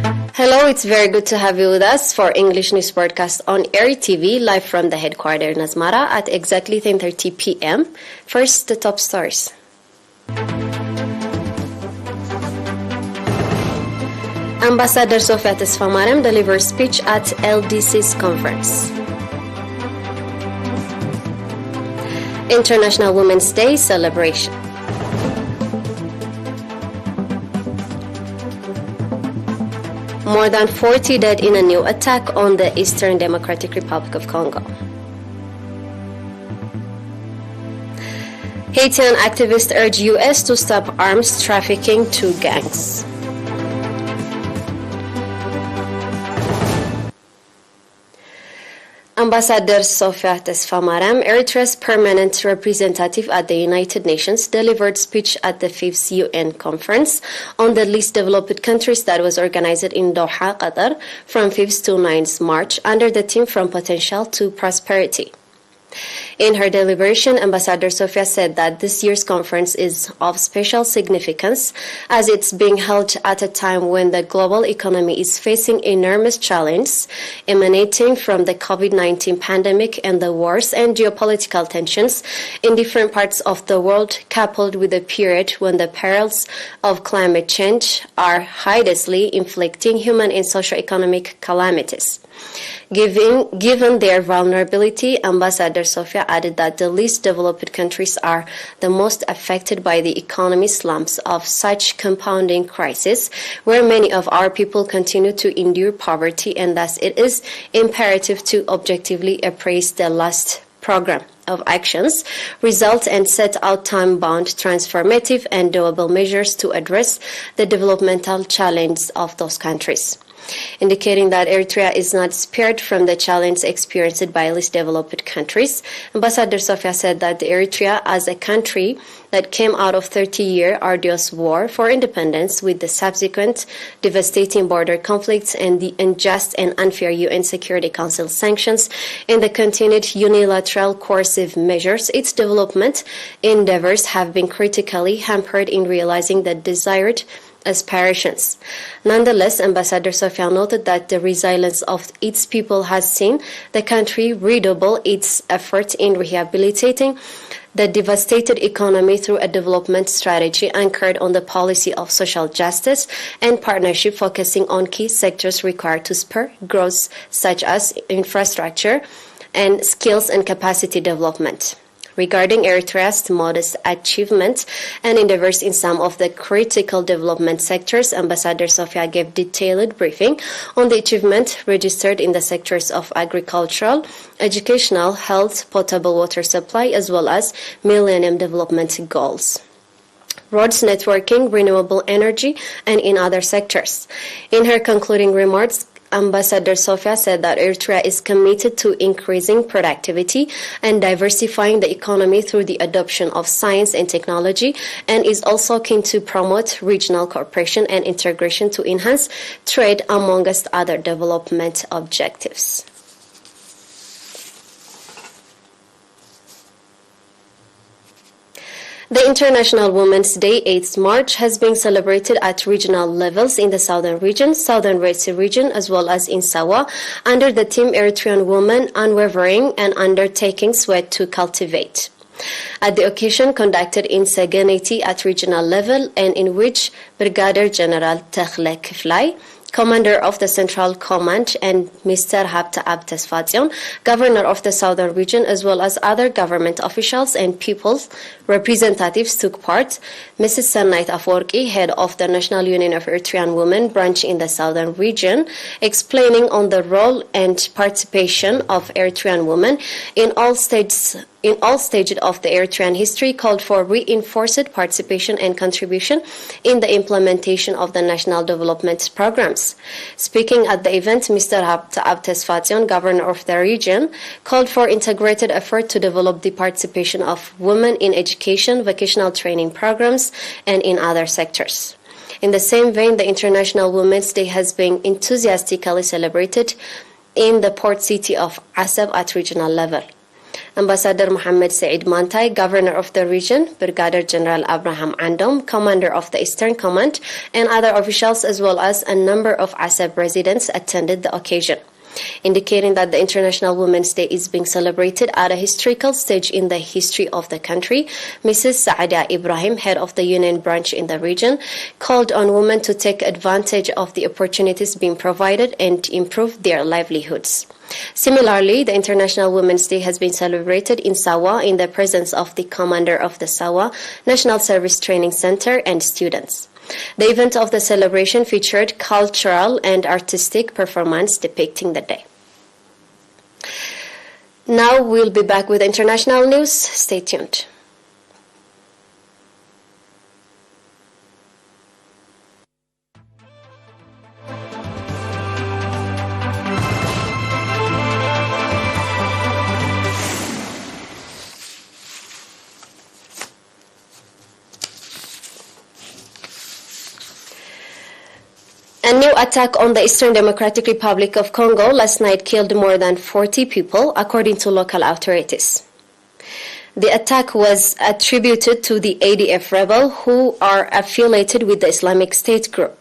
Hello, it's very good to have you with us for English News Broadcast on ERi-TV, live from the headquarters in Asmara at exactly 10:30 p.m. First, the top stories. Ambassador Sofia Tesfamarem delivers speech at LDCs Conference. International Women's Day celebration. More than 40 dead in a new attack on the Eastern Democratic Republic of Congo. Haitian activists urge U.S. to stop arms trafficking to gangs. Ambassador Sofia Tesfamarem, Eritrea's permanent representative at the United Nations, delivered speech at the 5th UN Conference on the least developed countries that was organized in Doha, Qatar, from 5th to 9th March under the theme From Potential to Prosperity. In her deliberation, Ambassador Sofia said that this year's conference is of special significance as it's being held at a time when the global economy is facing enormous challenges emanating from the COVID-19 pandemic and the wars and geopolitical tensions in different parts of the world, coupled with a period when the perils of climate change are hideously inflicting human and socio-economic calamities. Given their vulnerability, Ambassador Sofia added that the least developed countries are the most affected by the economic slumps of such compounding crisis, where many of our people continue to endure poverty, and thus it is imperative to objectively appraise the last program of actions, results, and set out time-bound, transformative, and doable measures to address the developmental challenges of those countries. Indicating that Eritrea is not spared from the challenge experienced by least developed countries, Ambassador Sofia said that Eritrea, as a country that came out of 30-year arduous war for independence with the subsequent devastating border conflicts and the unjust and unfair UN Security Council sanctions and the continued unilateral coercive measures, its development endeavors have been critically hampered in realizing the desired aspirations. Nonetheless, Ambassador Sofia noted that the resilience of its people has seen the country redouble its efforts in rehabilitating the devastated economy through a development strategy anchored on the policy of social justice and partnership, focusing on key sectors required to spur growth, such as infrastructure and skills and capacity development. Regarding Eritrea's modest achievements and endeavors in some of the critical development sectors, Ambassador Sofia gave detailed briefing on the achievement registered in the sectors of agricultural, educational, health, potable water supply, as well as Millennium Development Goals, roads, networking, renewable energy, and in other sectors. In her concluding remarks, Ambassador Sofia said that Eritrea is committed to increasing productivity and diversifying the economy through the adoption of science and technology, and is also keen to promote regional cooperation and integration to enhance trade, amongst other development objectives. The International Women's Day, 8th March, has been celebrated at regional levels in the Southern region, Southern Red Sea region, as well as in Sawa, under the theme Eritrean Women Unwavering and Undertaking Sweat to Cultivate. At the occasion conducted in Seganeti at regional level, and in which Brigadier General Tekhle Kiflay, Commander of the Central Command, and Mr. Habta Abtesfazion, Governor of the Southern Region, as well as other government officials and people's representatives took part. Mrs. Sannait Afwerki, head of the National Union of Eritrean Women branch in the Southern Region, explaining on the role and participation of Eritrean women in all stages of the Eritrean history, called for reinforced participation and contribution in the implementation of the national development programs. Speaking at the event, Mr. Abtesfazion, Governor of the region, called for integrated effort to develop the participation of women in education, vocational training programs, and in other sectors. In the same vein, the International Women's Day has been enthusiastically celebrated in the port city of Asab at regional level. Ambassador Mohammed Said Mantai, Governor of the region, Brigadier General Abraham Andom, Commander of the Eastern Command, and other officials as well as a number of Asab residents attended the occasion, indicating that the International Women's Day is being celebrated at a historical stage in the history of the country. Mrs. Saada Ibrahim, head of the Union branch in the region, called on women to take advantage of the opportunities being provided and improve their livelihoods. Similarly, the International Women's Day has been celebrated in Sawa in the presence of the commander of the Sawa National Service Training Center and students. The event of the celebration featured cultural and artistic performance depicting the day. Now we'll be back with international news. Stay tuned. A new attack on the Eastern Democratic Republic of Congo last night killed more than 40 people, according to local authorities. The attack was attributed to the ADF rebels who are affiliated with the Islamic State group.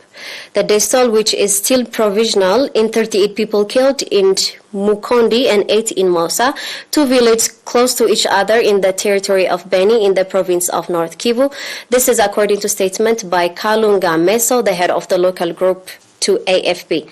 The death toll, which is still provisional, in 38 people killed in Mukondi and 8 in Moussa, two villages close to each other in the territory of Beni in the province of North Kivu. This is according to statement by Kalunga Meso, the head of the local group, to AFP.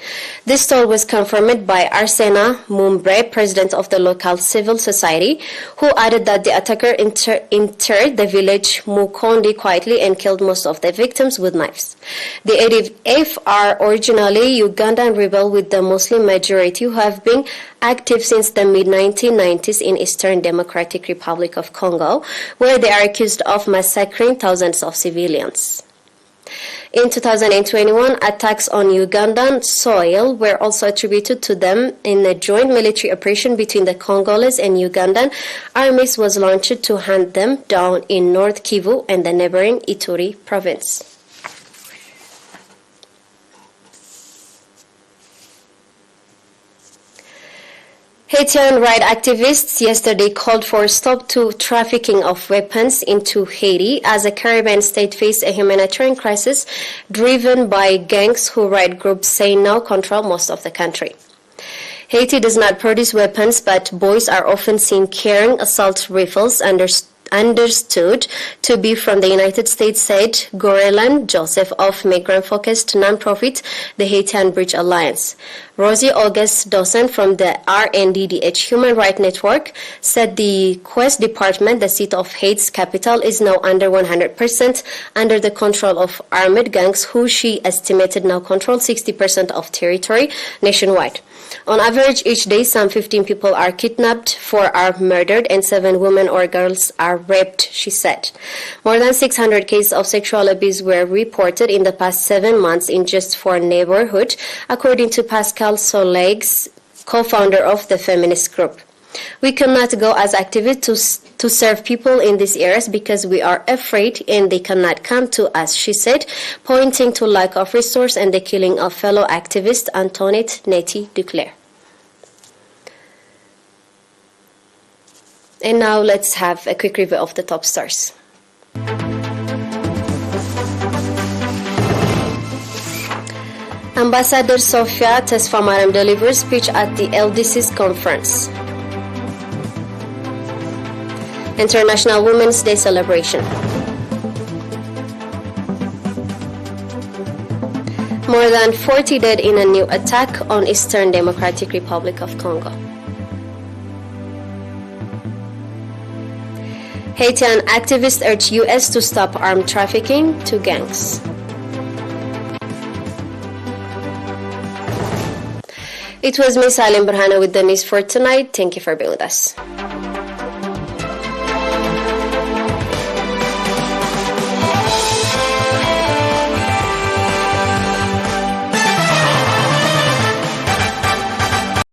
This toll was confirmed by Arsena Mumbre, president of the local civil society, who added that the attacker entered the village Mukondi quietly and killed most of the victims with knives. The ADF are originally Ugandan rebels with the Muslim majority who have been active since the mid-1990s in Eastern Democratic Republic of Congo, where they are accused of massacring thousands of civilians. In 2021, attacks on Ugandan soil were also attributed to them in a joint military operation between the Congolese and Ugandan armies was launched to hunt them down in North Kivu and the neighboring Ituri province. Haitian rights activists yesterday called for a stop to trafficking of weapons into Haiti as the Caribbean state faced a humanitarian crisis driven by gangs who right groups say now control most of the country. Haiti does not produce weapons, but boys are often seen carrying assault rifles understood to be from the United States, said Gorelan Joseph of migrant-focused nonprofit, the Haitian Bridge Alliance. Rosie August Dawson from the RNDDH Human Rights Network said the Quest Department, the seat of Haiti's capital, is now under 100% under the control of armed gangs who she estimated now control 60% of territory nationwide. On average, each day, some 15 people are kidnapped, 4 are murdered, and 7 women or girls are raped, she said. More than 600 cases of sexual abuse were reported in the past 7 months in just 4 neighborhoods, according to Pascal Soleig's, co-founder of the feminist group. We cannot go as activists to serve people in these areas because we are afraid and they cannot come to us, she said, pointing to lack of resource and the killing of fellow activist Antoinette Neti Duclair. And now let's have a quick review of the top stars. Ambassador Sofia Tesfamaram delivers speech at the LDCs Conference. International Women's Day celebration. More than 40 dead in a new attack on Eastern Democratic Republic of Congo. Haitian activists urge U.S. to stop armed trafficking to gangs. It was Miss Alim Burhana with the news for tonight. Thank you for being with us.